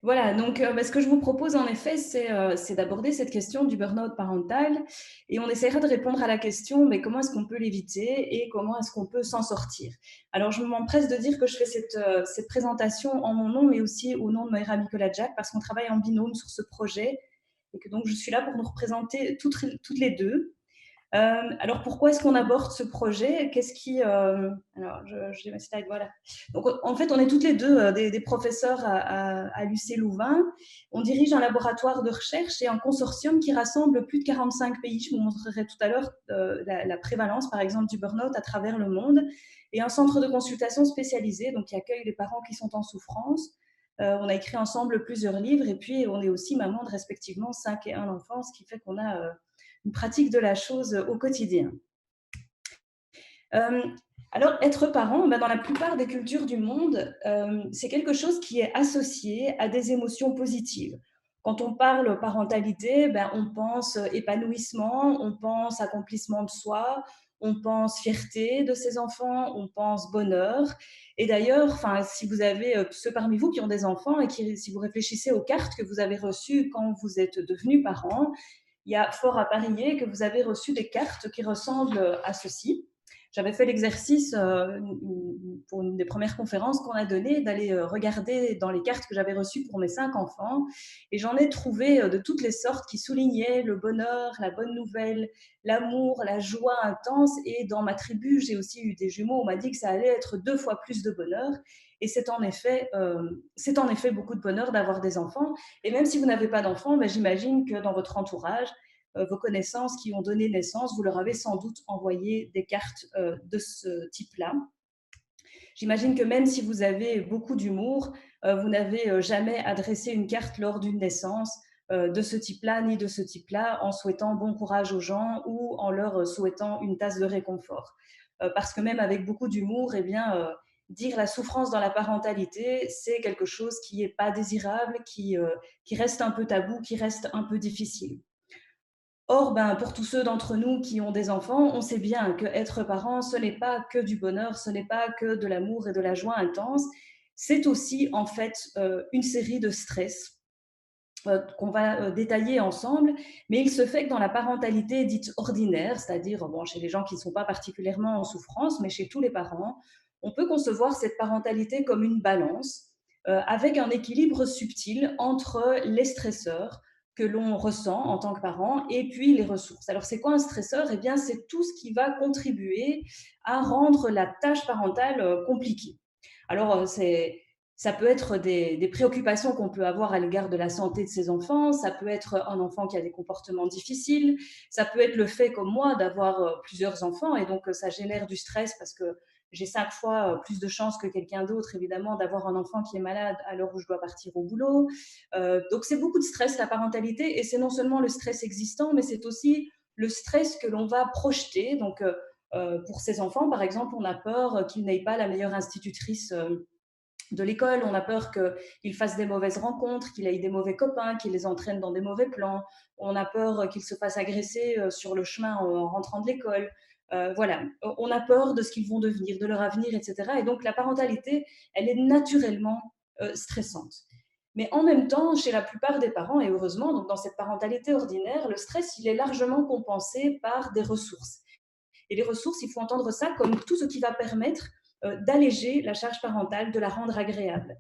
Voilà, donc ce que je vous propose en effet, c'est d'aborder cette question du burn-out parental et on essaiera de répondre à la question, mais comment est-ce qu'on peut l'éviter et comment est-ce qu'on peut s'en sortir? Alors je m'empresse de dire que je fais cette présentation en mon nom, mais aussi au nom de Moira Nicolas-Jack parce qu'on travaille en binôme sur ce projet et que donc je suis là pour nous représenter toutes les 2. Alors pourquoi est-ce qu'on aborde ce projet? Qu'est-ce qui, alors j'ai mes slides, voilà. Donc en fait, on est toutes les 2 des professeurs à l'UC Louvain. On dirige un laboratoire de recherche et un consortium qui rassemble plus de 45 pays. Je vous montrerai tout à l'heure la prévalence, par exemple, du burn-out à travers le monde, et un centre de consultation spécialisé, donc qui accueille les parents qui sont en souffrance. On a écrit ensemble plusieurs livres et puis on est aussi maman de respectivement 5 et 1 enfant, ce qui fait qu'on a une pratique de la chose au quotidien. Euh, alors, être parent, ben, dans la plupart des cultures du monde, c'est quelque chose qui est associé à des émotions positives. Quand on parle parentalité, ben, on pense épanouissement, on pense accomplissement de soi, on pense fierté de ses enfants, on pense bonheur. Et d'ailleurs, si vous avez ceux parmi vous qui ont des enfants et si vous réfléchissez aux cartes que vous avez reçues quand vous êtes devenu parent, il y a fort à parier que vous avez reçu des cartes qui ressemblent à ceci. J'avais fait l'exercice pour une des premières conférences qu'on a données d'aller regarder dans les cartes que j'avais reçues pour mes 5 enfants et j'en ai trouvé de toutes les sortes qui soulignaient le bonheur, la bonne nouvelle, l'amour, la joie intense. Et dans ma tribu, j'ai aussi eu des jumeaux, on m'a dit que ça allait être 2 fois plus de bonheur. Et c'est en effet beaucoup de bonheur d'avoir des enfants. Et même si vous n'avez pas d'enfants, ben, j'imagine que dans votre entourage, vos connaissances qui ont donné naissance, vous leur avez sans doute envoyé des cartes de ce type-là. J'imagine que même si vous avez beaucoup d'humour, vous n'avez jamais adressé une carte lors d'une naissance de ce type-là, ni de ce type-là, en souhaitant bon courage aux gens ou en leur souhaitant une tasse de réconfort. Parce que même avec beaucoup d'humour, eh bien, dire la souffrance dans la parentalité, c'est quelque chose qui n'est pas désirable, qui reste un peu tabou, qui reste un peu difficile. Or, ben, pour tous ceux d'entre nous qui ont des enfants, on sait bien qu'être parent, ce n'est pas que du bonheur, ce n'est pas que de l'amour et de la joie intense, c'est aussi en fait une série de stress qu'on va détailler ensemble, mais il se fait que dans la parentalité dite ordinaire, c'est-à-dire bon, chez les gens qui ne sont pas particulièrement en souffrance, mais chez tous les parents, on peut concevoir cette parentalité comme une balance avec un équilibre subtil entre les stresseurs que l'on ressent en tant que parent et puis les ressources. Alors c'est quoi un stresseur? Eh bien c'est tout ce qui va contribuer à rendre la tâche parentale compliquée. Alors ça peut être des préoccupations qu'on peut avoir à l'égard de la santé de ses enfants, ça peut être un enfant qui a des comportements difficiles, ça peut être le fait, comme moi, d'avoir plusieurs enfants et donc ça génère du stress parce que j'ai 5 fois plus de chances que quelqu'un d'autre, évidemment, d'avoir un enfant qui est malade à l'heure où je dois partir au boulot. Donc c'est beaucoup de stress, la parentalité, et c'est non seulement le stress existant, mais c'est aussi le stress que l'on va projeter. Donc pour ces enfants, par exemple, on a peur qu'ils n'aient pas la meilleure institutrice de l'école, on a peur qu'ils fassent des mauvaises rencontres, qu'il ait des mauvais copains, qu'il les entraîne dans des mauvais plans, on a peur qu'ils se fassent agresser sur le chemin en rentrant de l'école. Voilà, on a peur de ce qu'ils vont devenir, de leur avenir, etc. Et donc la parentalité, elle est naturellement stressante. Mais en même temps, chez la plupart des parents, et heureusement, donc dans cette parentalité ordinaire, le stress, il est largement compensé par des ressources. Et les ressources, il faut entendre ça comme tout ce qui va permettre d'alléger la charge parentale, de la rendre agréable.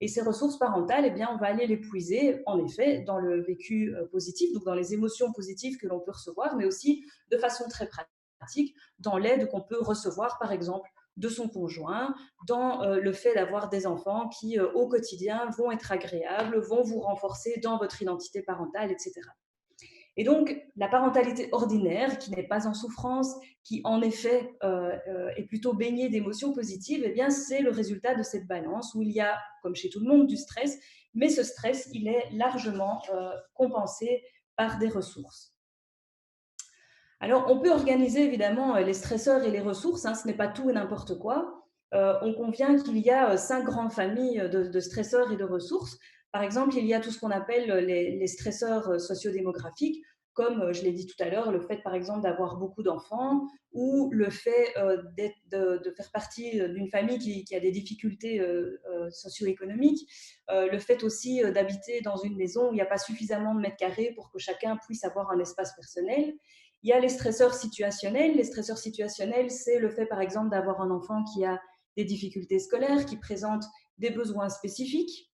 Et ces ressources parentales, eh bien, on va aller les puiser, en effet, dans le vécu positif, donc dans les émotions positives que l'on peut recevoir, mais aussi de façon très pratique, dans l'aide qu'on peut recevoir, par exemple, de son conjoint, dans le fait d'avoir des enfants qui, au quotidien, vont être agréables, vont vous renforcer dans votre identité parentale, etc. Et donc, la parentalité ordinaire, qui n'est pas en souffrance, qui en effet est plutôt baignée d'émotions positives, eh bien, c'est le résultat de cette balance où il y a, comme chez tout le monde, du stress, mais ce stress, il est largement compensé par des ressources. Alors, on peut organiser évidemment les stresseurs et les ressources, hein, ce n'est pas tout et n'importe quoi. On convient qu'il y a 5 grandes familles de stresseurs et de ressources. Par exemple, il y a tout ce qu'on appelle les stresseurs sociodémographiques, comme je l'ai dit tout à l'heure, le fait par exemple d'avoir beaucoup d'enfants ou le fait de faire partie d'une famille qui a des difficultés socio-économiques, le fait aussi d'habiter dans une maison où il n'y a pas suffisamment de mètres carrés pour que chacun puisse avoir un espace personnel. Il y a les stresseurs situationnels. Les stresseurs situationnels, c'est le fait par exemple d'avoir un enfant qui a des difficultés scolaires, qui présente des besoins spécifiques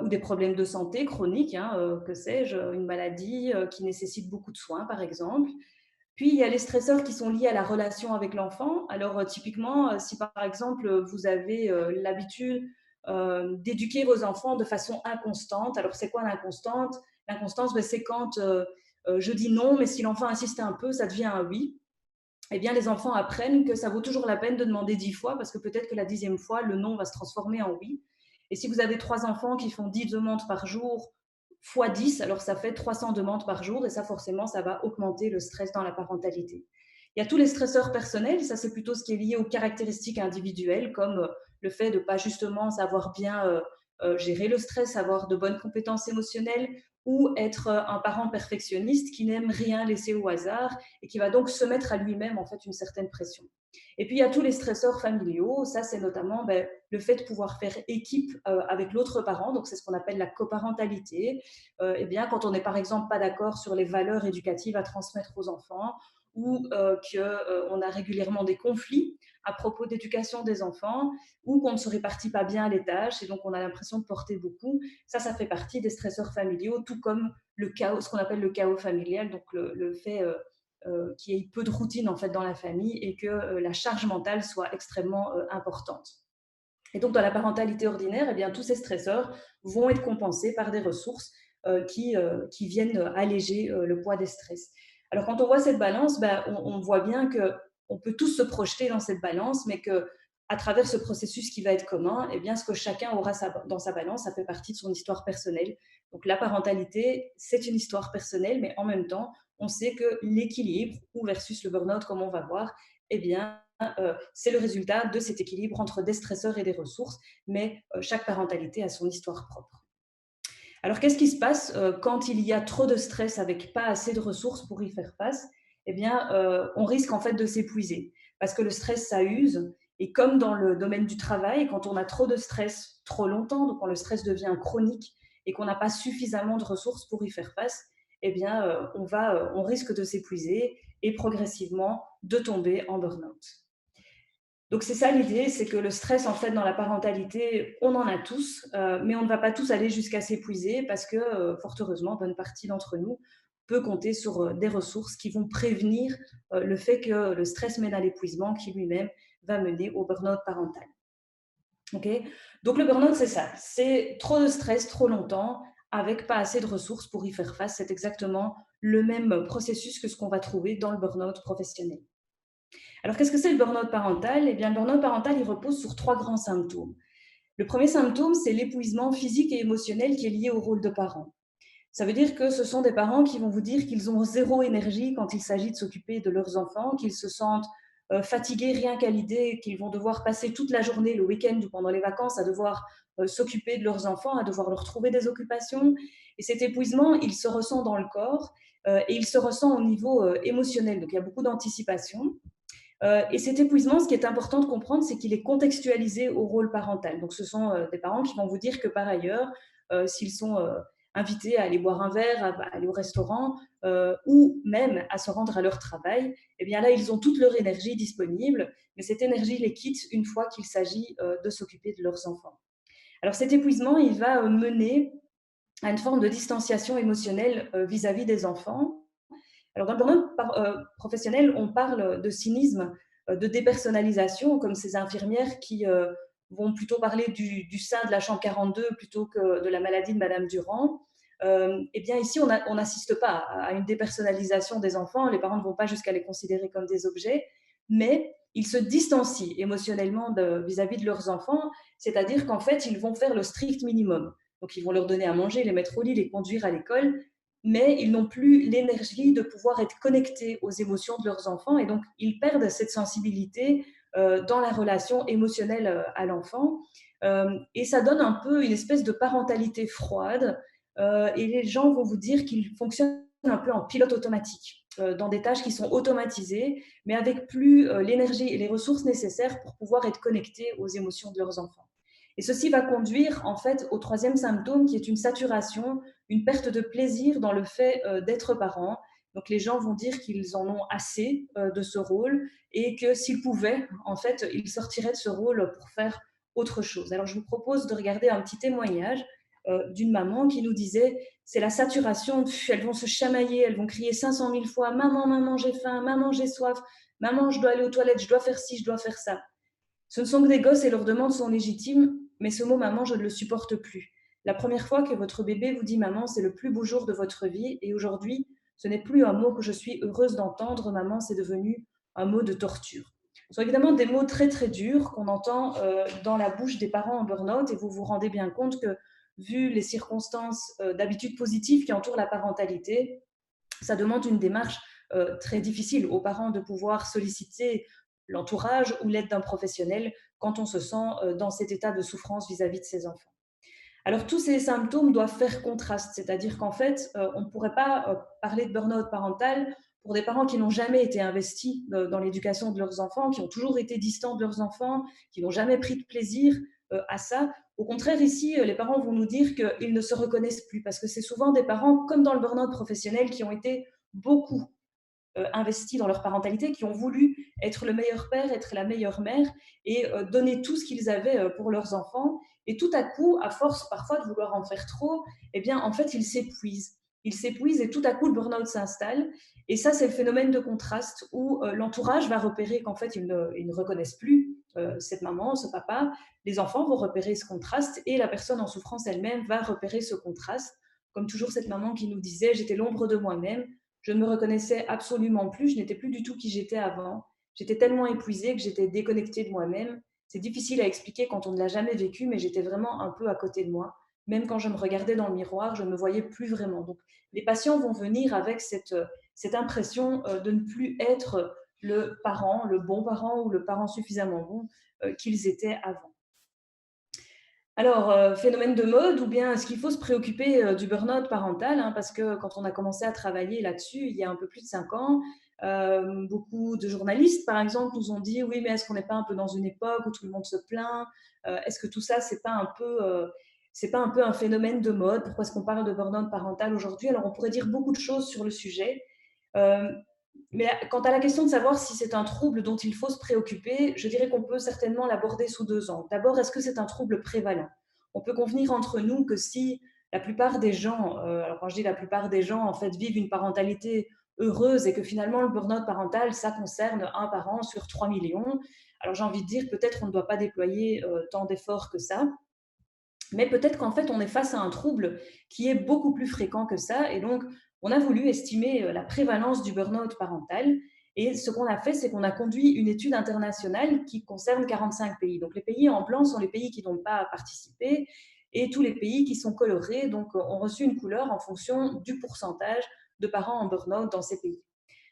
ou des problèmes de santé chroniques, hein, que sais-je, une maladie qui nécessite beaucoup de soins par exemple. Puis, il y a les stresseurs qui sont liés à la relation avec l'enfant. Alors, typiquement, si par exemple, vous avez l'habitude d'éduquer vos enfants de façon inconstante. Alors, c'est quoi l'inconstante? L'inconstance, ben, c'est quand je dis non, mais si l'enfant insiste un peu, ça devient un oui. Eh bien, les enfants apprennent que ça vaut toujours la peine de demander 10 fois parce que peut-être que la 10e fois, le non va se transformer en oui. Et si vous avez 3 enfants qui font 10 demandes par jour fois 10, alors ça fait 300 demandes par jour et ça, forcément, ça va augmenter le stress dans la parentalité. Il y a tous les stresseurs personnels, ça c'est plutôt ce qui est lié aux caractéristiques individuelles, comme le fait de ne pas justement savoir bien gérer le stress, avoir de bonnes compétences émotionnelles, ou être un parent perfectionniste qui n'aime rien laisser au hasard et qui va donc se mettre à lui-même en fait une certaine pression. Et puis il y a tous les stresseurs familiaux, ça c'est notamment le fait de pouvoir faire équipe avec l'autre parent, donc c'est ce qu'on appelle la coparentalité. Eh bien, quand on n'est par exemple pas d'accord sur les valeurs éducatives à transmettre aux enfants ou qu'on a régulièrement des conflits à propos d'éducation des enfants ou qu'on ne se répartit pas bien les tâches et donc on a l'impression de porter beaucoup, ça fait partie des stresseurs familiaux, tout comme le chaos, ce qu'on appelle le chaos familial, donc le fait qu'il y ait peu de routine en fait dans la famille et que la charge mentale soit extrêmement importante. Et donc dans la parentalité ordinaire, eh bien, tous ces stresseurs vont être compensés par des ressources qui viennent alléger le poids des stress. Alors quand on voit cette balance, on voit bien qu'on peut tous se projeter dans cette balance, mais que à travers ce processus qui va être commun, eh bien, ce que chacun aura dans sa balance, ça fait partie de son histoire personnelle. Donc la parentalité, c'est une histoire personnelle, mais en même temps, on sait que l'équilibre, ou versus le burn-out, comme on va voir, eh bien, c'est le résultat de cet équilibre entre des stresseurs et des ressources, mais chaque parentalité a son histoire propre. Alors, qu'est-ce qui se passe quand il y a trop de stress avec pas assez de ressources pour y faire face? Eh bien, on risque en fait de s'épuiser parce que le stress, ça use. Et comme dans le domaine du travail, quand on a trop de stress trop longtemps, donc quand le stress devient chronique et qu'on n'a pas suffisamment de ressources pour y faire face, eh bien, on risque de s'épuiser et progressivement de tomber en burn-out. Donc c'est ça l'idée, c'est que le stress en fait dans la parentalité, on en a tous, mais on ne va pas tous aller jusqu'à s'épuiser parce que, fort heureusement, bonne partie d'entre nous peut compter sur, des ressources qui vont prévenir, le fait que le stress mène à l'épuisement qui lui-même va mener au burn-out parental. OK? Donc le burn-out, c'est ça, c'est trop de stress trop longtemps avec pas assez de ressources pour y faire face. C'est exactement le même processus que ce qu'on va trouver dans le burn-out professionnel. Alors, qu'est-ce que c'est le burn-out parental? Eh bien, le burn-out parental, il repose sur 3 grands symptômes. Le premier symptôme, c'est l'épuisement physique et émotionnel qui est lié au rôle de parent. Ça veut dire que ce sont des parents qui vont vous dire qu'ils ont zéro énergie quand il s'agit de s'occuper de leurs enfants, qu'ils se sentent fatigués rien qu'à l'idée qu'ils vont devoir passer toute la journée, le week-end ou pendant les vacances, à devoir s'occuper de leurs enfants, à devoir leur trouver des occupations. Et cet épuisement, il se ressent dans le corps et il se ressent au niveau émotionnel. Donc, il y a beaucoup d'anticipation. Et cet épuisement, ce qui est important de comprendre, c'est qu'il est contextualisé au rôle parental. Donc, ce sont des parents qui vont vous dire que par ailleurs, s'ils sont invités à aller boire un verre, à aller au restaurant ou même à se rendre à leur travail, eh bien là, ils ont toute leur énergie disponible, mais cette énergie les quitte une fois qu'il s'agit de s'occuper de leurs enfants. Alors, cet épuisement, il va mener à une forme de distanciation émotionnelle vis-à-vis des enfants. Alors, dans le domaine professionnel, on parle de cynisme, de dépersonnalisation, comme ces infirmières qui vont plutôt parler du sein de la chambre 42 plutôt que de la maladie de Madame Durand. Eh bien, ici, on n'assiste pas à une dépersonnalisation des enfants. Les parents ne vont pas jusqu'à les considérer comme des objets, mais ils se distancient émotionnellement vis-à-vis de leurs enfants, c'est-à-dire qu'en fait, ils vont faire le strict minimum. Donc, ils vont leur donner à manger, les mettre au lit, les conduire à l'école, mais ils n'ont plus l'énergie de pouvoir être connectés aux émotions de leurs enfants et donc ils perdent cette sensibilité dans la relation émotionnelle à l'enfant et ça donne un peu une espèce de parentalité froide et les gens vont vous dire qu'ils fonctionnent un peu en pilote automatique, dans des tâches qui sont automatisées, mais avec plus l'énergie et les ressources nécessaires pour pouvoir être connectés aux émotions de leurs enfants. Et ceci va conduire en fait au troisième symptôme qui est une saturation, une perte de plaisir dans le fait d'être parent. Donc les gens vont dire qu'ils en ont assez de ce rôle et que s'ils pouvaient, en fait, ils sortiraient de ce rôle pour faire autre chose. Alors je vous propose de regarder un petit témoignage d'une maman qui nous disait c'est la saturation, elles vont se chamailler, elles vont crier 500 000 fois maman, maman, j'ai faim, maman, j'ai soif, maman, je dois aller aux toilettes, je dois faire ci, je dois faire ça. Ce ne sont que des gosses et leurs demandes sont légitimes, mais ce mot maman, je ne le supporte plus. La première fois que votre bébé vous dit maman, c'est le plus beau jour de votre vie, et aujourd'hui, ce n'est plus un mot que je suis heureuse d'entendre, maman, c'est devenu un mot de torture. Ce sont évidemment des mots très très durs qu'on entend dans la bouche des parents en burn-out, et vous vous rendez bien compte que, vu les circonstances d'habitude positives qui entourent la parentalité, ça demande une démarche très difficile aux parents de pouvoir solliciter l'entourage ou l'aide d'un professionnel quand on se sent dans cet état de souffrance vis-à-vis de ses enfants. Alors tous ces symptômes doivent faire contraste, c'est-à-dire qu'en fait, on ne pourrait pas parler de burn-out parental pour des parents qui n'ont jamais été investis dans l'éducation de leurs enfants, qui ont toujours été distants de leurs enfants, qui n'ont jamais pris de plaisir à ça. Au contraire, ici, les parents vont nous dire qu'ils ne se reconnaissent plus, parce que c'est souvent des parents, comme dans le burn-out professionnel, qui ont été beaucoup investis dans leur parentalité, qui ont voulu être le meilleur père, être la meilleure mère et donner tout ce qu'ils avaient pour leurs enfants. Et tout à coup, à force parfois de vouloir en faire trop, eh bien, en fait, ils s'épuisent. Ils s'épuisent et tout à coup, le burn-out s'installe. Et ça, c'est le phénomène de contraste où l'entourage va repérer qu'en fait, ils ne reconnaissent plus cette maman, ce papa. Les enfants vont repérer ce contraste et la personne en souffrance elle-même va repérer ce contraste. Comme toujours cette maman qui nous disait, j'étais l'ombre de moi-même, je ne me reconnaissais absolument plus, je n'étais plus du tout qui j'étais avant. J'étais tellement épuisée que j'étais déconnectée de moi-même. C'est difficile à expliquer quand on ne l'a jamais vécu, mais j'étais vraiment un peu à côté de moi. Même quand je me regardais dans le miroir, je ne me voyais plus vraiment. Donc, les patients vont venir avec cette impression de ne plus être le parent, le bon parent ou le parent suffisamment bon qu'ils étaient avant. Alors, phénomène de mode ou bien est-ce qu'il faut se préoccuper du burn-out parental, hein, parce que quand on a commencé à travailler là-dessus il y a un peu plus de 5 ans, beaucoup de journalistes, par exemple, nous ont dit: «Oui, mais est-ce qu'on n'est pas un peu dans une époque où tout le monde se plaint? Est-ce que tout ça, c'est pas un peu un phénomène de mode? Pourquoi est-ce qu'on parle de burn-out parental aujourd'hui?» Alors on pourrait dire beaucoup de choses sur le sujet. Hem, mais quant à la question de savoir si c'est un trouble dont il faut se préoccuper, je dirais qu'on peut certainement l'aborder sous 2 angles. D'abord, est-ce que c'est un trouble prévalent? On peut convenir entre nous que si la plupart des gens, alors quand je dis la plupart des gens, en fait, vivent une parentalité heureuse et que finalement le burn-out parental, ça concerne un parent sur 3 millions, alors j'ai envie de dire peut-être on ne doit pas déployer tant d'efforts que ça. Mais peut-être qu'en fait, on est face à un trouble qui est beaucoup plus fréquent que ça. Et donc, on a voulu estimer la prévalence du burn-out parental. Et ce qu'on a fait, c'est qu'on a conduit une étude internationale qui concerne 45 pays. Donc, les pays en blanc sont les pays qui n'ont pas participé et tous les pays qui sont colorés, donc, ont reçu une couleur en fonction du pourcentage de parents en burn-out dans ces pays.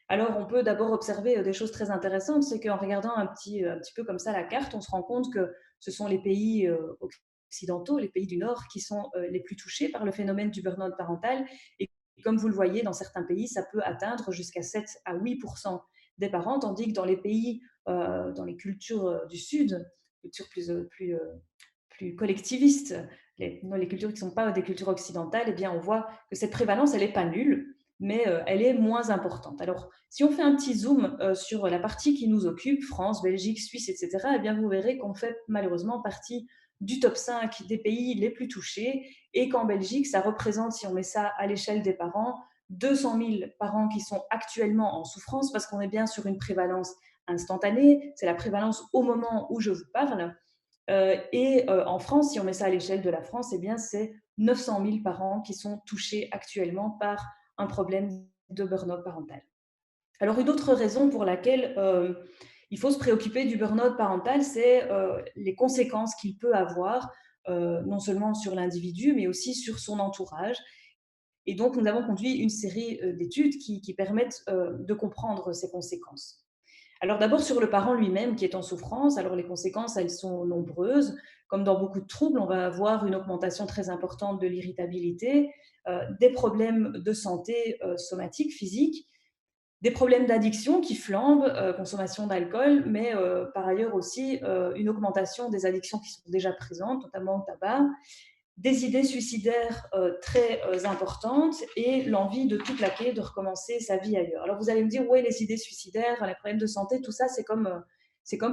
Alors, on peut d'abord observer des choses très intéressantes, c'est qu'en regardant un petit peu comme ça la carte, on se rend compte que ce sont les pays occidentaux, les pays du Nord, qui sont les plus touchés par le phénomène du burn-out parental. Et comme vous le voyez, dans certains pays, ça peut atteindre jusqu'à 7 à 8 des parents, tandis que dans les pays, dans les cultures du Sud, cultures plus collectivistes, les cultures qui ne sont pas des cultures occidentales, eh bien, on voit que cette prévalence, elle n'est pas nulle, mais elle est moins importante. Alors, si on fait un petit zoom sur la partie qui nous occupe, France, Belgique, Suisse, etc., eh bien, vous verrez qu'on fait malheureusement partie du top 5 des pays les plus touchés et qu'en Belgique, ça représente, si on met ça à l'échelle des parents, 200 000 parents qui sont actuellement en souffrance parce qu'on est bien sur une prévalence instantanée, c'est la prévalence au moment où je vous parle. En France, si on met ça à l'échelle de la France, eh bien, c'est 900 000 parents qui sont touchés actuellement par un problème de burn-out parental. Alors, une autre raison pour laquelle il faut se préoccuper du burn-out parental, c'est les conséquences qu'il peut avoir, non seulement sur l'individu, mais aussi sur son entourage. Et donc, nous avons conduit une série d'études qui permettent de comprendre ces conséquences. Alors d'abord sur le parent lui-même qui est en souffrance, alors les conséquences, elles sont nombreuses. Comme dans beaucoup de troubles, on va avoir une augmentation très importante de l'irritabilité, des problèmes de santé somatique, physique, des problèmes d'addiction qui flambent, consommation d'alcool, mais par ailleurs aussi une augmentation des addictions qui sont déjà présentes, notamment au tabac, des idées suicidaires très importantes et l'envie de tout plaquer, de recommencer sa vie ailleurs. Alors vous allez me dire, oui, les idées suicidaires, les problèmes de santé, tout ça, c'est comme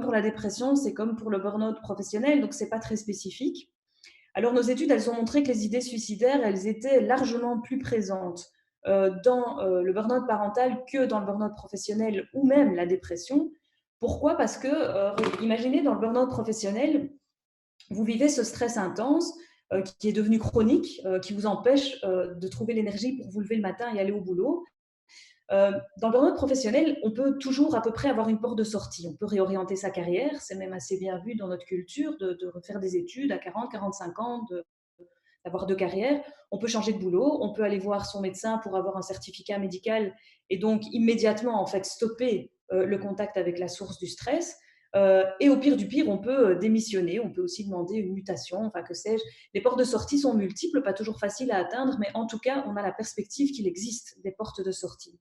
pour la dépression, c'est comme pour le burn-out professionnel, donc c'est pas très spécifique. Alors nos études, elles ont montré que les idées suicidaires, elles étaient largement plus présentes dans le burn-out parental que dans le burn-out professionnel ou même la dépression. Pourquoi? Parce que, imaginez dans le burn-out professionnel, vous vivez ce stress intense qui est devenu chronique, qui vous empêche de trouver l'énergie pour vous lever le matin et aller au boulot. Dans le burn-out professionnel, on peut toujours à peu près avoir une porte de sortie. On peut réorienter sa carrière, c'est même assez bien vu dans notre culture de refaire des études à 40, 45 ans, d'avoir deux carrières. On peut changer de boulot, on peut aller voir son médecin pour avoir un certificat médical et donc immédiatement en fait stopper le contact avec la source du stress. Et au pire du pire, on peut démissionner, on peut aussi demander une mutation, enfin que sais-je. Les portes de sortie sont multiples, pas toujours faciles à atteindre, mais en tout cas, on a la perspective qu'il existe des portes de sortie.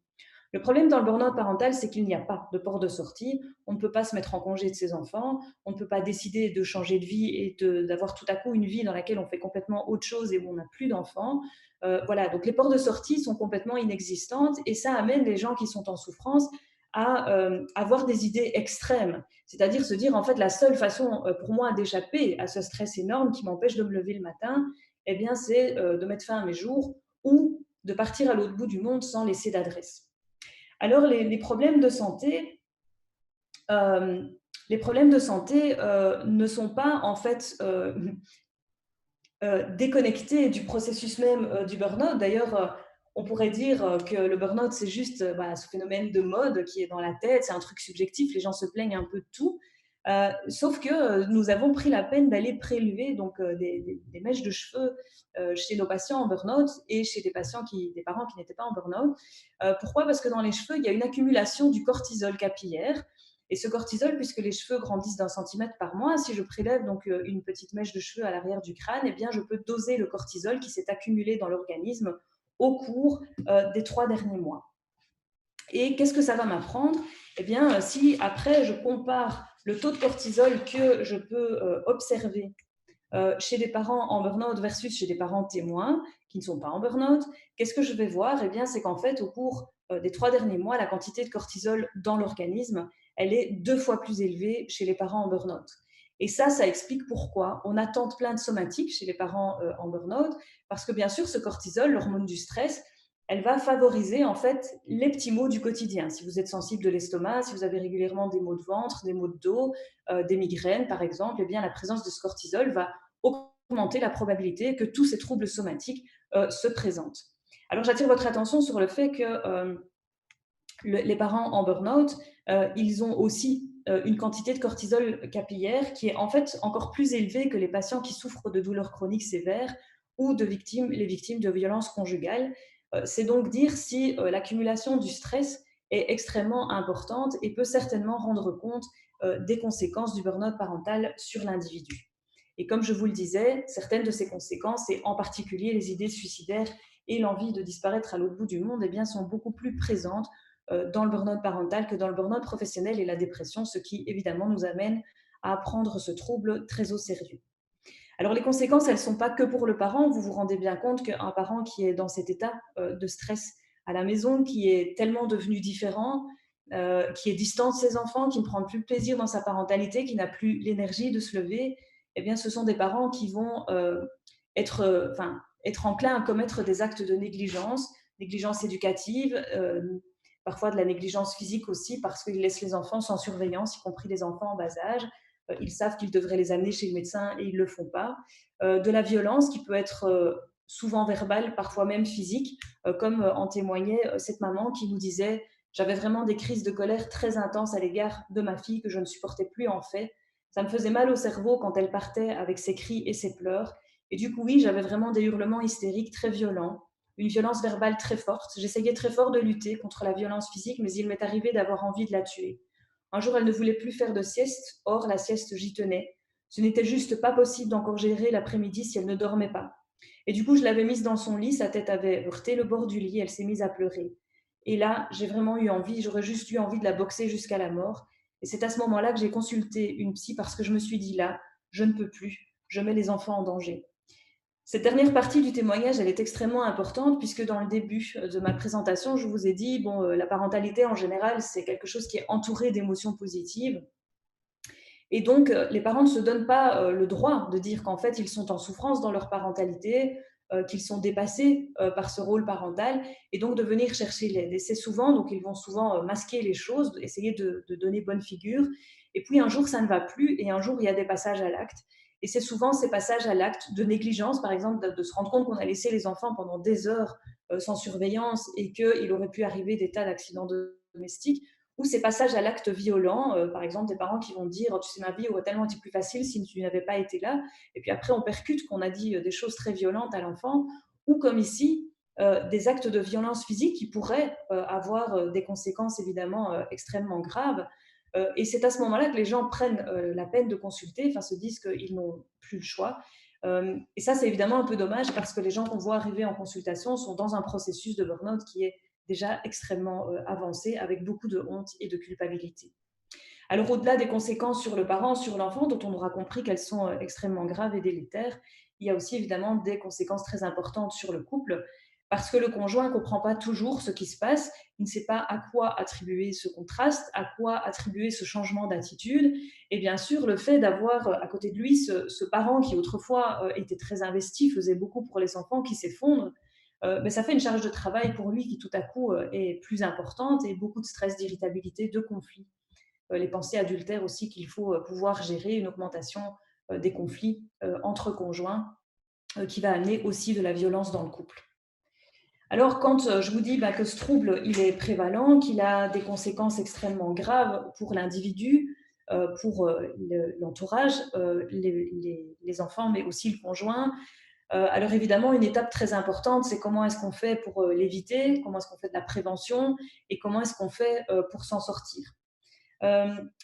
Le problème dans le burn-out parental, c'est qu'il n'y a pas de porte de sortie. On ne peut pas se mettre en congé de ses enfants. On ne peut pas décider de changer de vie et d'avoir tout à coup une vie dans laquelle on fait complètement autre chose et où on n'a plus d'enfants. Voilà, donc les portes de sortie sont complètement inexistantes et ça amène les gens qui sont en souffrance à avoir des idées extrêmes. C'est-à-dire se dire, en fait, la seule façon pour moi d'échapper à ce stress énorme qui m'empêche de me lever le matin, eh bien, c'est de mettre fin à mes jours ou de partir à l'autre bout du monde sans laisser d'adresse. Alors, les problèmes de santé, euh, ne sont pas en fait déconnectés du processus même du burn-out. D'ailleurs, on pourrait dire que le burn-out, c'est juste ce phénomène de mode qui est dans la tête, c'est un truc subjectif, les gens se plaignent un peu de tout. Sauf que nous avons pris la peine d'aller prélever donc, des mèches de cheveux chez nos patients en burn-out et chez des parents qui n'étaient pas en burn-out. Pourquoi? Parce que dans les cheveux, il y a une accumulation du cortisol capillaire. Et ce cortisol, puisque les cheveux grandissent d'1 centimètre par mois, si je prélève donc une petite mèche de cheveux à l'arrière du crâne, eh bien, je peux doser le cortisol qui s'est accumulé dans l'organisme au cours des 3 derniers mois. Et qu'est-ce que ça va m'apprendre? Eh bien, si après je compare le taux de cortisol que je peux observer chez des parents en burn-out versus chez des parents témoins qui ne sont pas en burn-out, qu'est-ce que je vais voir? Eh bien, c'est qu'en fait, au cours des 3 derniers mois, la quantité de cortisol dans l'organisme, elle est 2 fois plus élevée chez les parents en burn-out. Et ça explique pourquoi on a tant de plaintes somatiques chez les parents en burn-out, parce que bien sûr, ce cortisol, l'hormone du stress, elle va favoriser en fait les petits maux du quotidien. Si vous êtes sensible de l'estomac, si vous avez régulièrement des maux de ventre, des maux de dos, des migraines par exemple, eh bien la présence de ce cortisol va augmenter la probabilité que tous ces troubles somatiques se présentent. Alors j'attire votre attention sur le fait que les parents en burn-out, ils ont aussi une quantité de cortisol capillaire qui est en fait encore plus élevée que les patients qui souffrent de douleurs chroniques sévères ou les victimes de violences conjugales. C'est donc dire si l'accumulation du stress est extrêmement importante et peut certainement rendre compte des conséquences du burn-out parental sur l'individu. Et comme je vous le disais, certaines de ces conséquences, et en particulier les idées suicidaires et l'envie de disparaître à l'autre bout du monde, eh bien, sont beaucoup plus présentes dans le burn-out parental que dans le burn-out professionnel et la dépression, ce qui évidemment nous amène à prendre ce trouble très au sérieux. Alors les conséquences, elles ne sont pas que pour le parent. Vous vous rendez bien compte qu'un parent qui est dans cet état de stress à la maison, qui est tellement devenu différent, qui est distant de ses enfants, qui ne prend plus de plaisir dans sa parentalité, qui n'a plus l'énergie de se lever, eh bien ce sont des parents qui vont être enclins à commettre des actes de négligence éducative, parfois de la négligence physique aussi, parce qu'ils laissent les enfants sans surveillance, y compris les enfants en bas âge. Ils savent qu'ils devraient les amener chez le médecin et ils ne le font pas. De la violence qui peut être souvent verbale, parfois même physique, comme en témoignait cette maman qui nous disait « J'avais vraiment des crises de colère très intenses à l'égard de ma fille que je ne supportais plus en fait. Ça me faisait mal au cerveau quand elle partait avec ses cris et ses pleurs. Et du coup, oui, j'avais vraiment des hurlements hystériques très violents, une violence verbale très forte. J'essayais très fort de lutter contre la violence physique, mais il m'est arrivé d'avoir envie de la tuer. Un jour, elle ne voulait plus faire de sieste, or la sieste, j'y tenais. Ce n'était juste pas possible d'encore gérer l'après-midi si elle ne dormait pas. Et du coup, je l'avais mise dans son lit, sa tête avait heurté le bord du lit, elle s'est mise à pleurer. Et là, j'ai vraiment eu envie, j'aurais juste eu envie de la boxer jusqu'à la mort. Et c'est à ce moment-là que j'ai consulté une psy parce que je me suis dit là, je ne peux plus, je mets les enfants en danger. Cette dernière partie du témoignage, elle est extrêmement importante puisque dans le début de ma présentation, je vous ai dit, bon, la parentalité en général, c'est quelque chose qui est entouré d'émotions positives. Et donc, les parents ne se donnent pas le droit de dire qu'en fait, ils sont en souffrance dans leur parentalité, qu'ils sont dépassés par ce rôle parental, et donc de venir chercher l'aide. Et c'est souvent, donc ils vont souvent masquer les choses, essayer de donner bonne figure. Et puis un jour, ça ne va plus, et un jour, il y a des passages à l'acte. Et c'est souvent ces passages à l'acte de négligence, par exemple, de se rendre compte qu'on a laissé les enfants pendant des heures sans surveillance et qu'il aurait pu arriver des tas d'accidents domestiques, ou ces passages à l'acte violent, par exemple des parents qui vont dire tu sais ma vie aurait tellement été plus facile si tu n'avais pas été là, et puis après on percute qu'on a dit des choses très violentes à l'enfant, ou comme ici des actes de violence physique qui pourraient avoir des conséquences évidemment extrêmement graves. Et c'est à ce moment-là que les gens prennent la peine de consulter, enfin se disent qu'ils n'ont plus le choix. Et ça, c'est évidemment un peu dommage parce que les gens qu'on voit arriver en consultation sont dans un processus de burn-out qui est déjà extrêmement avancé, avec beaucoup de honte et de culpabilité. Alors, au-delà des conséquences sur le parent, sur l'enfant, dont on aura compris qu'elles sont extrêmement graves et délétères, il y a aussi évidemment des conséquences très importantes sur le couple, parce que le conjoint ne comprend pas toujours ce qui se passe, il ne sait pas à quoi attribuer ce contraste, à quoi attribuer ce changement d'attitude, et bien sûr le fait d'avoir à côté de lui ce parent qui autrefois était très investi, faisait beaucoup pour les enfants, qui s'effondre, mais ça fait une charge de travail pour lui qui tout à coup est plus importante, et beaucoup de stress, d'irritabilité, de conflits. Les pensées adultères aussi qu'il faut pouvoir gérer, une augmentation des conflits entre conjoints qui va amener aussi de la violence dans le couple. Alors, quand je vous dis que ce trouble, il est prévalent, qu'il a des conséquences extrêmement graves pour l'individu, pour l'entourage, les enfants, mais aussi le conjoint, alors évidemment, une étape très importante, c'est comment est-ce qu'on fait pour l'éviter, comment est-ce qu'on fait de la prévention et comment est-ce qu'on fait pour s'en sortir.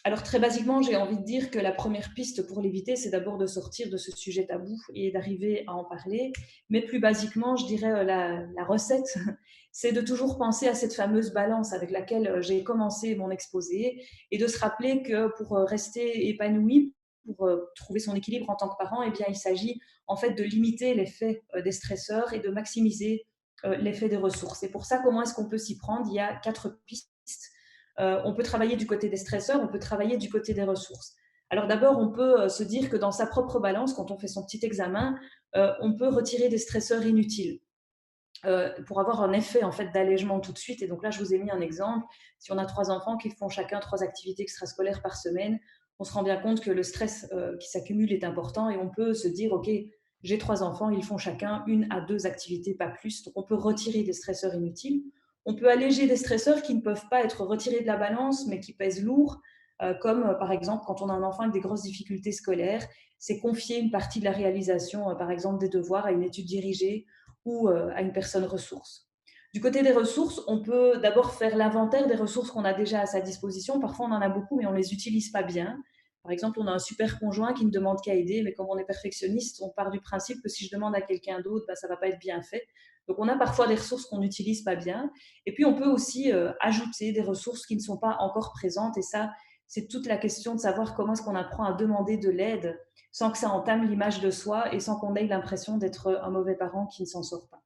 Alors très basiquement, j'ai envie de dire que la première piste pour l'éviter, c'est d'abord de sortir de ce sujet tabou et d'arriver à en parler. Mais plus basiquement, je dirais la recette, c'est de toujours penser à cette fameuse balance avec laquelle j'ai commencé mon exposé, et de se rappeler que pour rester épanoui, pour trouver son équilibre en tant que parent, eh bien, il s'agit en fait de limiter l'effet des stresseurs et de maximiser l'effet des ressources. Et pour ça, comment est-ce qu'on peut s'y prendre? Il y a 4 pistes. On peut travailler du côté des stresseurs, on peut travailler du côté des ressources. Alors d'abord, on peut se dire que dans sa propre balance, quand on fait son petit examen, on peut retirer des stresseurs inutiles pour avoir un effet en fait d'allègement tout de suite. Et donc là, je vous ai mis un exemple. Si on a 3 enfants qui font chacun 3 activités extrascolaires par semaine, on se rend bien compte que le stress qui s'accumule est important, et on peut se dire, OK, j'ai 3 enfants, ils font chacun 1 à 2 activités, pas plus. Donc on peut retirer des stresseurs inutiles. On peut alléger des stresseurs qui ne peuvent pas être retirés de la balance, mais qui pèsent lourd, comme par exemple quand on a un enfant avec des grosses difficultés scolaires, c'est confier une partie de la réalisation, par exemple des devoirs, à une étude dirigée ou à une personne ressource. Du côté des ressources, on peut d'abord faire l'inventaire des ressources qu'on a déjà à sa disposition. Parfois, on en a beaucoup, mais on ne les utilise pas bien. Par exemple, on a un super conjoint qui ne demande qu'à aider, mais comme on est perfectionniste, on part du principe que si je demande à quelqu'un d'autre, ça ne va pas être bien fait. Donc, on a parfois des ressources qu'on n'utilise pas bien. Et puis, on peut aussi ajouter des ressources qui ne sont pas encore présentes. Et ça, c'est toute la question de savoir comment est-ce qu'on apprend à demander de l'aide sans que ça entame l'image de soi et sans qu'on ait l'impression d'être un mauvais parent qui ne s'en sort pas.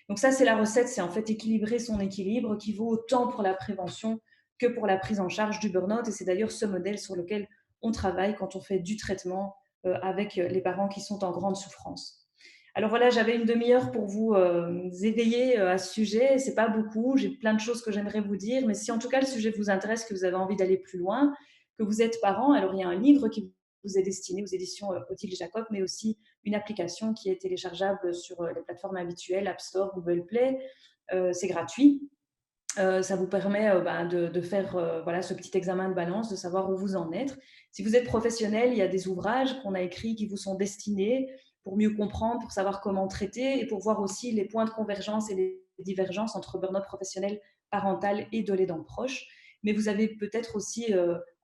Donc ça, c'est la recette, c'est en fait équilibrer son équilibre, qui vaut autant pour la prévention que pour la prise en charge du burn-out. Et c'est d'ailleurs ce modèle sur lequel on travaille quand on fait du traitement avec les parents qui sont en grande souffrance. Alors voilà, j'avais une demi-heure pour vous éveiller à ce sujet. C'est pas beaucoup, j'ai plein de choses que j'aimerais vous dire, mais si en tout cas le sujet vous intéresse, que vous avez envie d'aller plus loin, que vous êtes parent, alors il y a un livre qui vous est destiné aux éditions Odile Jacob, mais aussi une application qui est téléchargeable sur les plateformes habituelles, App Store, Google Play. C'est gratuit. Ça vous permet de faire voilà, ce petit examen de balance, de savoir où vous en êtes. Si vous êtes professionnel, il y a des ouvrages qu'on a écrits qui vous sont destinés pour mieux comprendre, pour savoir comment traiter et pour voir aussi les points de convergence et les divergences entre burn-out professionnel, parental et de l'aidant proche. Mais vous avez peut-être aussi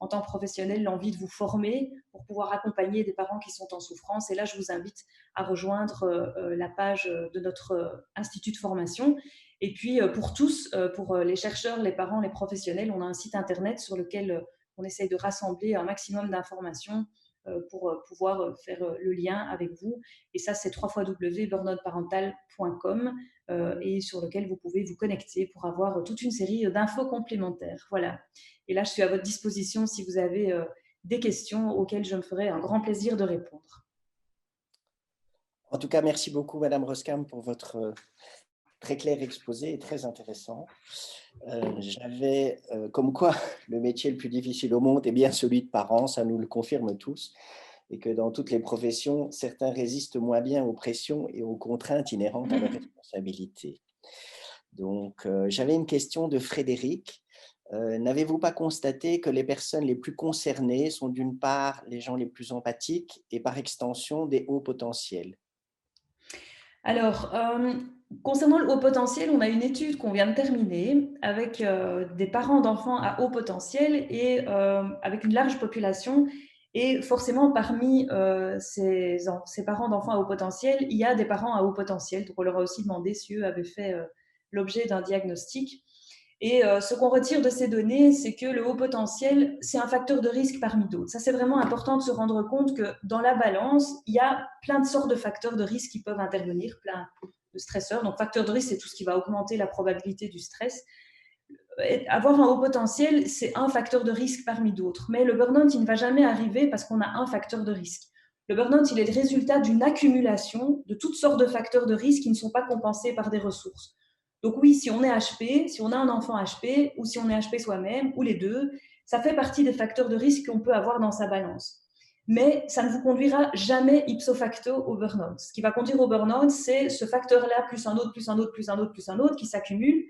en tant que professionnel, l'envie de vous former pour pouvoir accompagner des parents qui sont en souffrance. Et là, je vous invite à rejoindre la page de notre institut de formation. Et puis, pour tous, pour les chercheurs, les parents, les professionnels, on a un site internet sur lequel on essaye de rassembler un maximum d'informations pour pouvoir faire le lien avec vous. Et ça, c'est www.burnoutparental.com et sur lequel vous pouvez vous connecter pour avoir toute une série d'infos complémentaires. Voilà. Et là, je suis à votre disposition si vous avez des questions auxquelles je me ferai un grand plaisir de répondre. En tout cas, merci beaucoup, Madame Roskam, pour votre très clair exposé et très intéressant. Comme quoi le métier le plus difficile au monde est bien celui de parent, ça nous le confirme tous, et que dans toutes les professions, certains résistent moins bien aux pressions et aux contraintes inhérentes à leurs responsabilités. Donc, j'avais une question de Frédéric. N'avez-vous pas constaté que les personnes les plus concernées sont d'une part les gens les plus empathiques et par extension des hauts potentiels? Alors, concernant le haut potentiel, on a une étude qu'on vient de terminer avec des parents d'enfants à haut potentiel et avec une large population. Et forcément, parmi ces parents d'enfants à haut potentiel, il y a des parents à haut potentiel. Donc, on leur a aussi demandé si eux avaient fait l'objet d'un diagnostic. Et ce qu'on retire de ces données, c'est que le haut potentiel, c'est un facteur de risque parmi d'autres. Ça, c'est vraiment important de se rendre compte que dans la balance, il y a plein de sortes de facteurs de risque qui peuvent intervenir, plein de stresseurs. Donc, facteur de risque, c'est tout ce qui va augmenter la probabilité du stress. Avoir un haut potentiel, c'est un facteur de risque parmi d'autres. Mais le burn-out, il ne va jamais arriver parce qu'on a un facteur de risque. Le burn-out, il est le résultat d'une accumulation de toutes sortes de facteurs de risque qui ne sont pas compensés par des ressources. Donc oui, si on est HP, si on a un enfant HP, ou si on est HP soi-même, ou les deux, ça fait partie des facteurs de risque qu'on peut avoir dans sa balance. Mais ça ne vous conduira jamais ipso facto au burn-out. Ce qui va conduire au burn-out, c'est ce facteur-là, plus un autre, plus un autre, plus un autre, plus un autre, qui s'accumule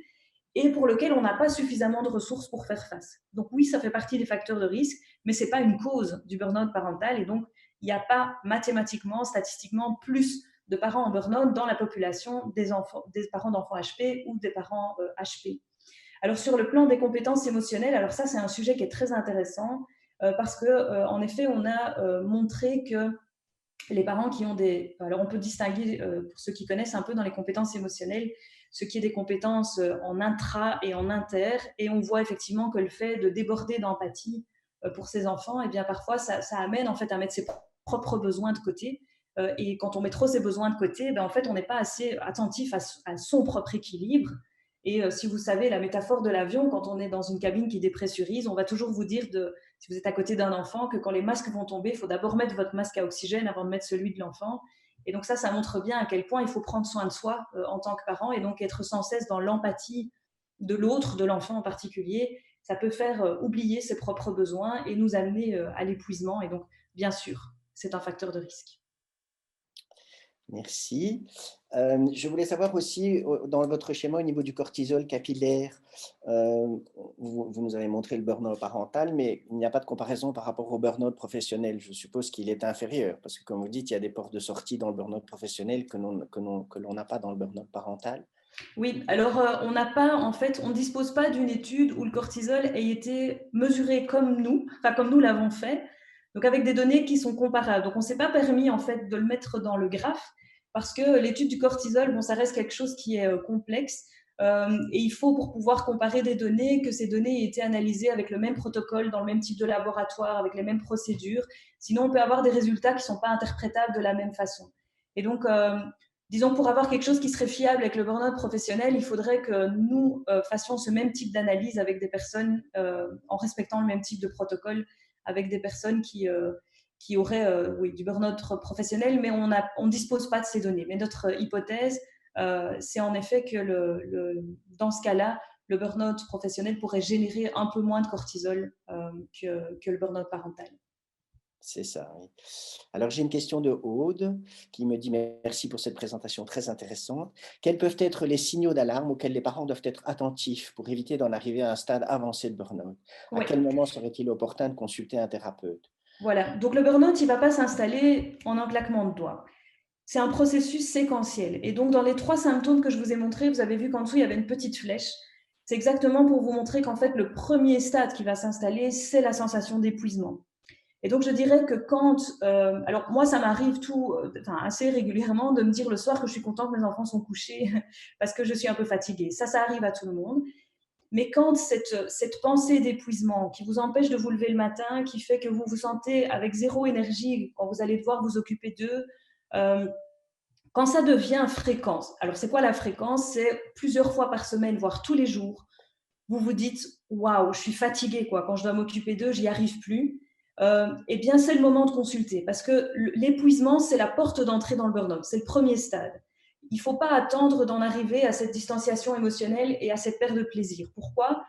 et pour lequel on n'a pas suffisamment de ressources pour faire face. Donc oui, ça fait partie des facteurs de risque, mais ce n'est pas une cause du burn-out parental, et donc il n'y a pas mathématiquement, statistiquement, plus de parents en burn-out dans la population des parents d'enfants HP ou des parents HP. Alors sur le plan des compétences émotionnelles, alors ça c'est un sujet qui est très intéressant parce que en effet on a montré que les parents qui ont des... Alors, on peut distinguer, pour ceux qui connaissent un peu dans les compétences émotionnelles, ce qui est des compétences en intra et en inter. Et on voit effectivement que le fait de déborder d'empathie pour ses enfants, eh bien, parfois, ça amène en fait à mettre ses propres besoins de côté. Et quand on met trop ses besoins de côté, ben, en fait, on n'est pas assez attentif à son propre équilibre. Et si vous savez la métaphore de l'avion, quand on est dans une cabine qui dépressurise, on va toujours vous dire si vous êtes à côté d'un enfant, que quand les masques vont tomber, il faut d'abord mettre votre masque à oxygène avant de mettre celui de l'enfant. Et donc ça montre bien à quel point il faut prendre soin de soi en tant que parent et donc être sans cesse dans l'empathie de l'autre, de l'enfant en particulier. Ça peut faire oublier ses propres besoins et nous amener à l'épuisement. Et donc, bien sûr, c'est un facteur de risque. Merci. Je voulais savoir aussi, dans votre schéma au niveau du cortisol capillaire, vous nous avez montré le burn-out parental, mais il n'y a pas de comparaison par rapport au burn-out professionnel. Je suppose qu'il est inférieur, parce que comme vous dites, il y a des portes de sortie dans le burn-out professionnel que l'on n'a pas dans le burn-out parental. Oui, alors on n'a pas, en fait, on ne dispose pas d'une étude où le cortisol ait été mesuré comme nous, enfin comme nous l'avons fait, donc avec des données qui sont comparables. Donc on ne s'est pas permis en fait de le mettre dans le graphe parce que l'étude du cortisol, bon, ça reste quelque chose qui est complexe et il faut pour pouvoir comparer des données que ces données aient été analysées avec le même protocole, dans le même type de laboratoire, avec les mêmes procédures. Sinon, on peut avoir des résultats qui ne sont pas interprétables de la même façon. Et donc, disons, pour avoir quelque chose qui serait fiable avec le burn-out professionnel, il faudrait que nous fassions ce même type d'analyse avec des personnes en respectant le même type de protocole avec des personnes qui auraient oui, du burn-out professionnel, mais on ne dispose pas de ces données. Mais notre hypothèse, c'est en effet que dans ce cas-là, le burn-out professionnel pourrait générer un peu moins de cortisol que le burn-out parental. C'est ça, oui. Alors, j'ai une question de Aude qui me dit merci pour cette présentation très intéressante. Quels peuvent être les signaux d'alarme auxquels les parents doivent être attentifs pour éviter d'en arriver à un stade avancé de burn-out? À Oui. quel moment serait-il opportun de consulter un thérapeute? Voilà. Donc, le burn-out, il ne va pas s'installer en un claquement de doigts. C'est un processus séquentiel. Et donc, dans les 3 symptômes que je vous ai montrés, vous avez vu qu'en dessous, il y avait une petite flèche. c'est exactement pour vous montrer qu'en fait, le premier stade qui va s'installer, c'est la sensation d'épuisement. Et donc, je dirais que quand, alors moi, ça m'arrive assez régulièrement de me dire le soir que je suis contente que mes enfants sont couchés parce que je suis un peu fatiguée. Ça arrive à tout le monde. Mais quand cette pensée d'épuisement qui vous empêche de vous lever le matin, qui fait que vous vous sentez avec zéro énergie quand vous allez devoir vous occuper d'eux, euh, quand ça devient fréquence, alors c'est quoi la fréquence? C'est plusieurs fois par semaine, voire tous les jours. Vous vous dites, waouh, je suis fatiguée, quoi. Quand je dois m'occuper d'eux, j'y arrive plus. Eh bien, c'est le moment de consulter parce que l'épuisement, c'est la porte d'entrée dans le burn-out. C'est le premier stade. Il ne faut pas attendre d'en arriver à cette distanciation émotionnelle et à cette perte de plaisir. Pourquoi?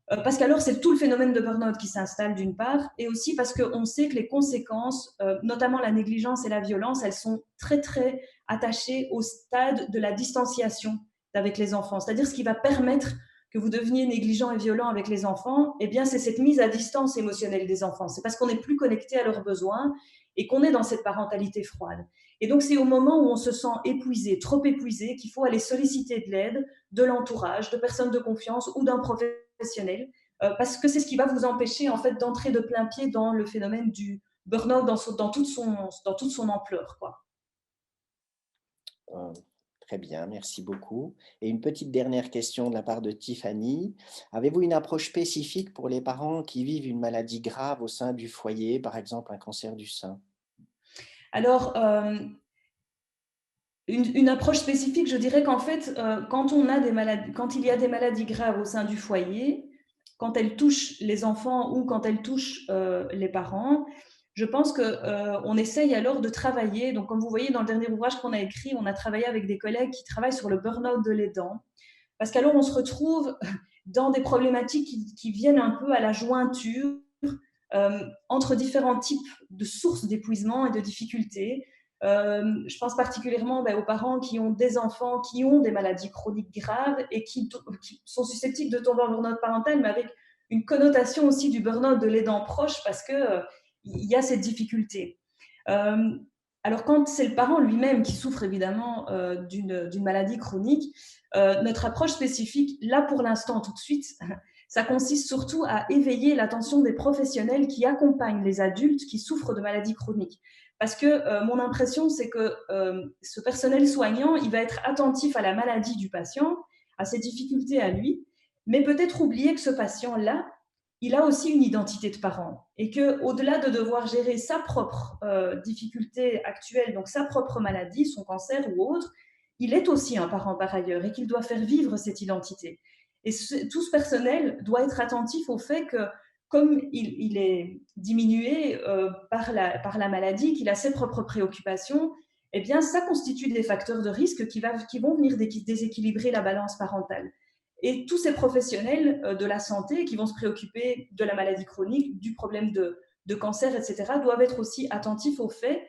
Parce qu'alors, c'est tout le phénomène de burn-out qui s'installe d'une part, et aussi parce qu'on sait que les conséquences, notamment la négligence et la violence, elles sont très, très attachées au stade de la distanciation avec les enfants. C'est-à-dire ce qui va permettre que vous deveniez négligent et violent avec les enfants, eh bien, c'est cette mise à distance émotionnelle des enfants. C'est parce qu'on n'est plus connecté à leurs besoins et qu'on est dans cette parentalité froide. Et donc, c'est au moment où on se sent épuisé, trop épuisé, qu'il faut aller solliciter de l'aide, de l'entourage, de personnes de confiance ou d'un professionnel, parce que c'est ce qui va vous empêcher en fait d'entrer de plein pied dans le phénomène du burn-out dans toute son ampleur, quoi. Euh, Très bien, merci beaucoup. Et une petite dernière question de la part de Tiffany. Avez-vous une approche spécifique pour les parents qui vivent une maladie grave au sein du foyer, par exemple un cancer du sein? Alors, une approche spécifique, je dirais qu'en fait, quand il y a des maladies graves au sein du foyer, quand elles touchent les enfants ou quand elles touchent les parents, je pense qu'on essaye alors de travailler. Donc, comme vous voyez dans le dernier ouvrage qu'on a écrit, on a travaillé avec des collègues qui travaillent sur le burn-out de l'aidant. Parce qu'alors, on se retrouve dans des problématiques qui viennent un peu à la jointure entre différents types de sources d'épuisement et de difficultés. Je pense particulièrement aux parents qui ont des enfants qui ont des maladies chroniques graves et qui sont susceptibles de tomber en burn-out parental, mais avec une connotation aussi du burn-out de l'aidant proche parce qu'il y a cette difficulté. Euh, alors quand c'est le parent lui-même qui souffre évidemment d'une maladie chronique, notre approche spécifique, là pour l'instant tout de suite, ça consiste surtout à éveiller l'attention des professionnels qui accompagnent les adultes qui souffrent de maladies chroniques. Parce que mon impression, c'est que ce personnel soignant, il va être attentif à la maladie du patient, à ses difficultés à lui, mais peut-être oublier que ce patient-là, il a aussi une identité de parent et que, au-delà de devoir gérer sa propre difficulté actuelle, donc sa propre maladie, son cancer ou autre, il est aussi un parent par ailleurs et qu'il doit faire vivre cette identité. Et tout ce personnel doit être attentif au fait que, comme il est diminué par la maladie, qu'il a ses propres préoccupations, eh bien, ça constitue des facteurs de risque qui vont venir déséquilibrer la balance parentale. Et tous ces professionnels de la santé qui vont se préoccuper de la maladie chronique, du problème de cancer, etc., doivent être aussi attentifs au fait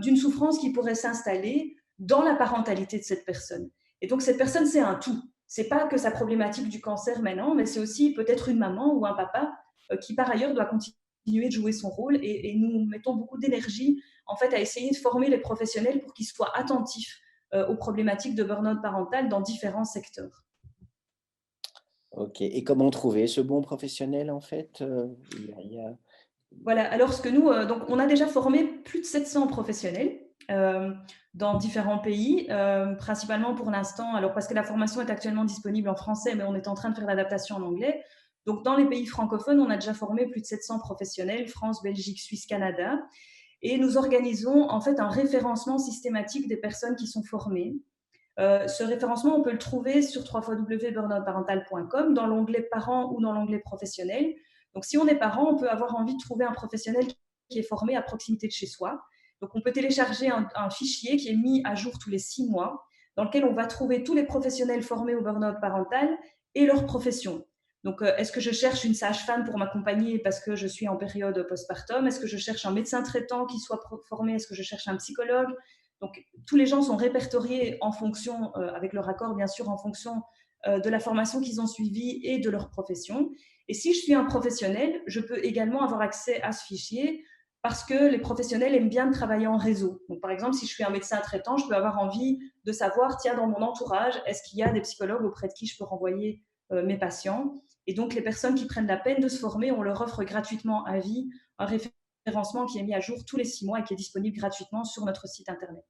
d'une souffrance qui pourrait s'installer dans la parentalité de cette personne. Et donc, cette personne, c'est un tout. C'est pas que sa problématique du cancer maintenant, mais c'est aussi peut-être une maman ou un papa qui, par ailleurs, doit continuer de jouer son rôle. Et nous mettons beaucoup d'énergie, en fait, à essayer de former les professionnels pour qu'ils soient attentifs aux problématiques de burn-out parental dans différents secteurs. Ok. Et comment trouver ce bon professionnel en fait? Voilà, alors ce que nous, donc on a déjà formé plus de 700 professionnels dans différents pays, principalement pour l'instant, alors parce que la formation est actuellement disponible en français, mais on est en train de faire l'adaptation en anglais. Donc dans les pays francophones, on a déjà formé plus de 700 professionnels, France, Belgique, Suisse, Canada, et nous organisons en fait un référencement systématique des personnes qui sont formées. Ce référencement, on peut le trouver sur www.burnoutparental.com dans l'onglet parents ou dans l'onglet professionnel. Donc, si on est parent, on peut avoir envie de trouver un professionnel qui est formé à proximité de chez soi. Donc, on peut télécharger un fichier qui est mis à jour tous les 6 mois, dans lequel on va trouver tous les professionnels formés au burn-out parental et leur profession. Donc, est-ce que je cherche une sage-femme pour m'accompagner parce que je suis en période postpartum? Est-ce que je cherche un médecin traitant qui soit formé? Est-ce que je cherche un psychologue? Donc, tous les gens sont répertoriés en fonction, avec leur accord bien sûr, en fonction de la formation qu'ils ont suivie et de leur profession. Et si je suis un professionnel, je peux également avoir accès à ce fichier parce que les professionnels aiment bien travailler en réseau. Donc, par exemple, si je suis un médecin traitant, je peux avoir envie de savoir, tiens, dans mon entourage, est-ce qu'il y a des psychologues auprès de qui je peux renvoyer mes patients. Et donc, les personnes qui prennent la peine de se former, on leur offre gratuitement à vie un référencement qui est mis à jour tous les 6 mois et qui est disponible gratuitement sur notre site internet.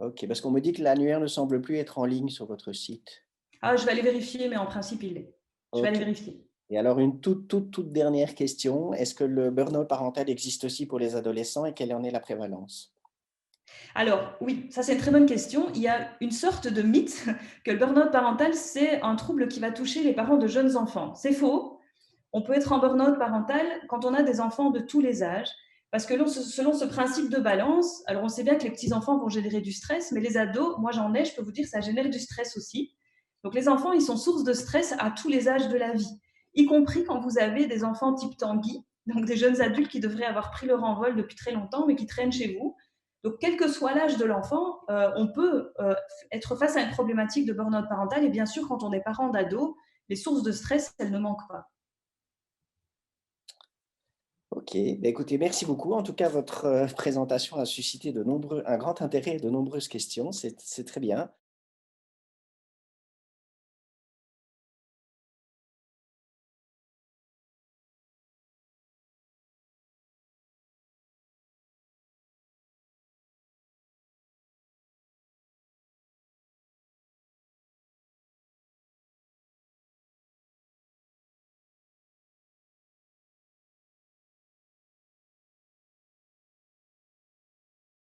Ok, parce qu'on me dit que l'annuaire ne semble plus être en ligne sur votre site. Ah, je vais aller vérifier, mais en principe, il l'est. Je vais aller Ok. vérifier. Et alors, une toute dernière question. Est-ce que le burn-out parental existe aussi pour les adolescents et quelle en est la prévalence? Alors, oui, ça c'est une très bonne question. Il y a une sorte de mythe que le burn-out parental, c'est un trouble qui va toucher les parents de jeunes enfants. C'est faux. On peut être en burn-out parental quand on a des enfants de tous les âges, parce que selon ce principe de balance, alors on sait bien que les petits-enfants vont générer du stress, mais les ados, moi j'en ai, je peux vous dire, ça génère du stress aussi. Donc les enfants, ils sont source de stress à tous les âges de la vie, y compris quand vous avez des enfants type Tanguy, donc des jeunes adultes qui devraient avoir pris leur envol depuis très longtemps, mais qui traînent chez vous. Donc, quel que soit l'âge de l'enfant, on peut être face à une problématique de burn-out parental. Et bien sûr, quand on est parent d'ado, les sources de stress, elles ne manquent pas. Ok, bah, écoutez, merci beaucoup. En tout cas, votre présentation a suscité un grand intérêt et de nombreuses questions. C'est très bien.